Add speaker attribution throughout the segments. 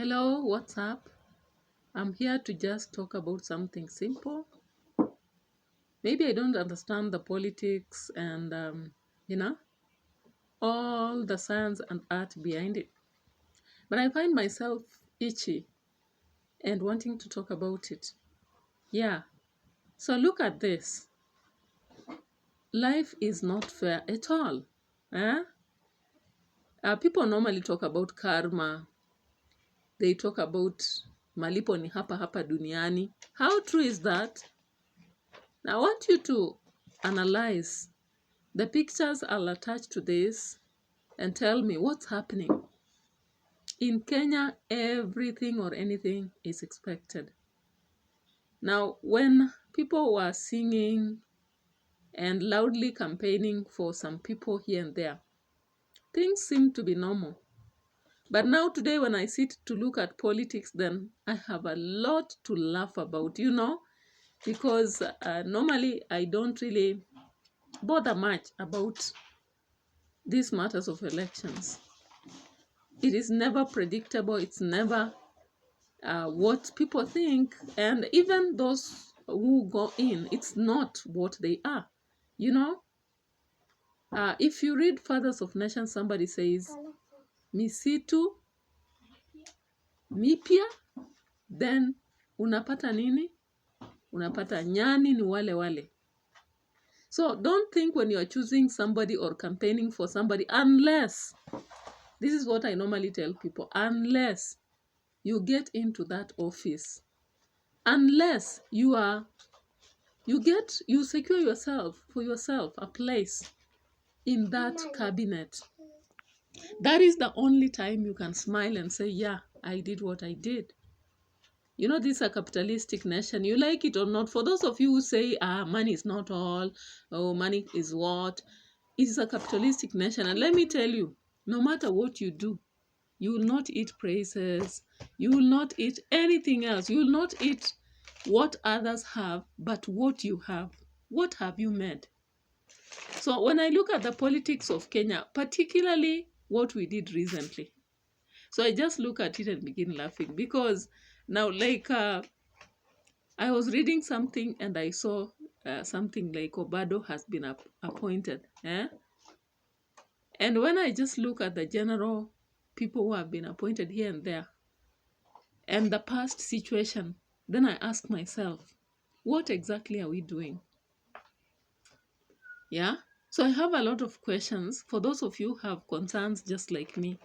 Speaker 1: Hello, what's up? I'm here to just talk about something simple. Maybe I don't understand the politics and, you know, all the science and art behind it. But I find myself itchy and wanting to talk about it. Yeah, so look at this. Life is not fair at all. Eh? People normally talk about karma. They talk about malipo ni hapa hapa duniani. How true is that? Now, I want you to analyze the pictures I'll attach to this and tell me what's happening. In Kenya, everything or anything is expected. Now, when people were singing and loudly campaigning for some people here and there, things seem to be normal. But now today, when I sit to look at politics, then I have a lot to laugh about, because normally I don't really bother much about these matters of elections. It is never predictable. It's never what people think. And even those who go in, it's not what they are. If you read Fathers of Nations, somebody says, misitu, mipya, then unapata nini? Unapata nyani ni wale wale. So don't think when you're choosing somebody or campaigning for somebody, unless, this is what I normally tell people, unless you get into that office, unless you secure yourself for yourself a place in that cabinet, that is the only time you can smile and say, yeah, I did what I did. This is a capitalistic nation. You like it or not. For those of you who say, money is not all, oh, money is what, it is a capitalistic nation. And let me tell you, no matter what you do, you will not eat praises. You will not eat anything else. You will not eat what others have, but what you have. What have you made? So when I look at the politics of Kenya, particularly what we did recently, so I just look at it and begin laughing, because now, I was reading something and I saw something like Obado has been appointed. And when I just look at the general people who have been appointed here and there, and the past situation, then I ask myself, what exactly are we doing? Yeah? So I have a lot of questions. For those of you who have concerns just like me,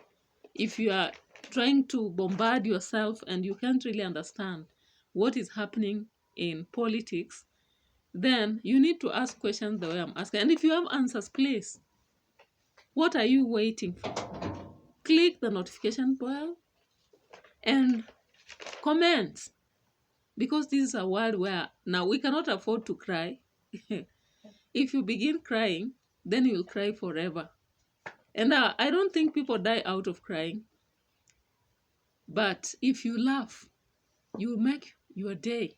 Speaker 1: if you are trying to bombard yourself and you can't really understand what is happening in politics, then you need to ask questions the way I'm asking. And if you have answers, please, what are you waiting for? Click the notification bell and comment, because this is a world where now we cannot afford to cry. If you begin crying, then you'll cry forever. And I don't think people die out of crying. But if you laugh, you make your day,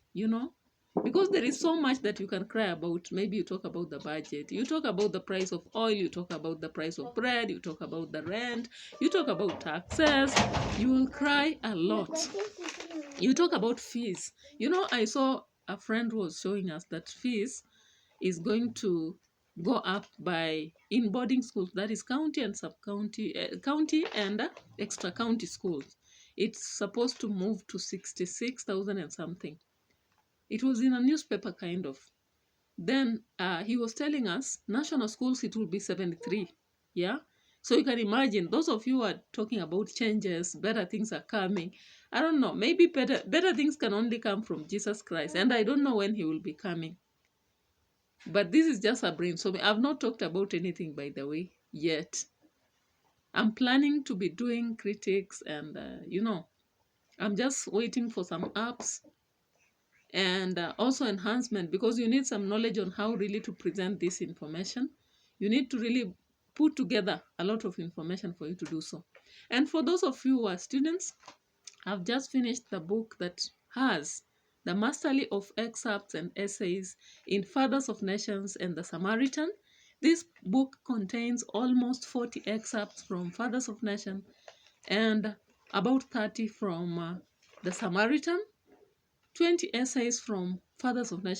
Speaker 1: because there is so much that you can cry about. Maybe you talk about the budget, you talk about the price of oil, you talk about the price of bread, you talk about the rent, you talk about taxes, you will cry a lot. You talk about fees. I saw a friend was showing us that fees is going to go up in boarding schools, that is county and sub-county, county and extra county schools. It's supposed to move to 66,000 and something. It was in a newspaper kind of. Then he was telling us national schools, it will be 73. Yeah. So you can imagine, those of you who are talking about changes, better things are coming. I don't know, maybe better things can only come from Jesus Christ. And I don't know when he will be coming. But this is just a brainstorming. I've not talked about anything, by the way, yet. I'm planning to be doing critics and, I'm just waiting for some apps and also enhancement, because you need some knowledge on how really to present this information. You need to really put together a lot of information for you to do so. And for those of you who are students, I've just finished the book that has the mastery of excerpts and essays in Fathers of Nations and the Samaritan. This book contains almost 40 excerpts from Fathers of Nations and about 30 from The Samaritan, 20 essays from Fathers of National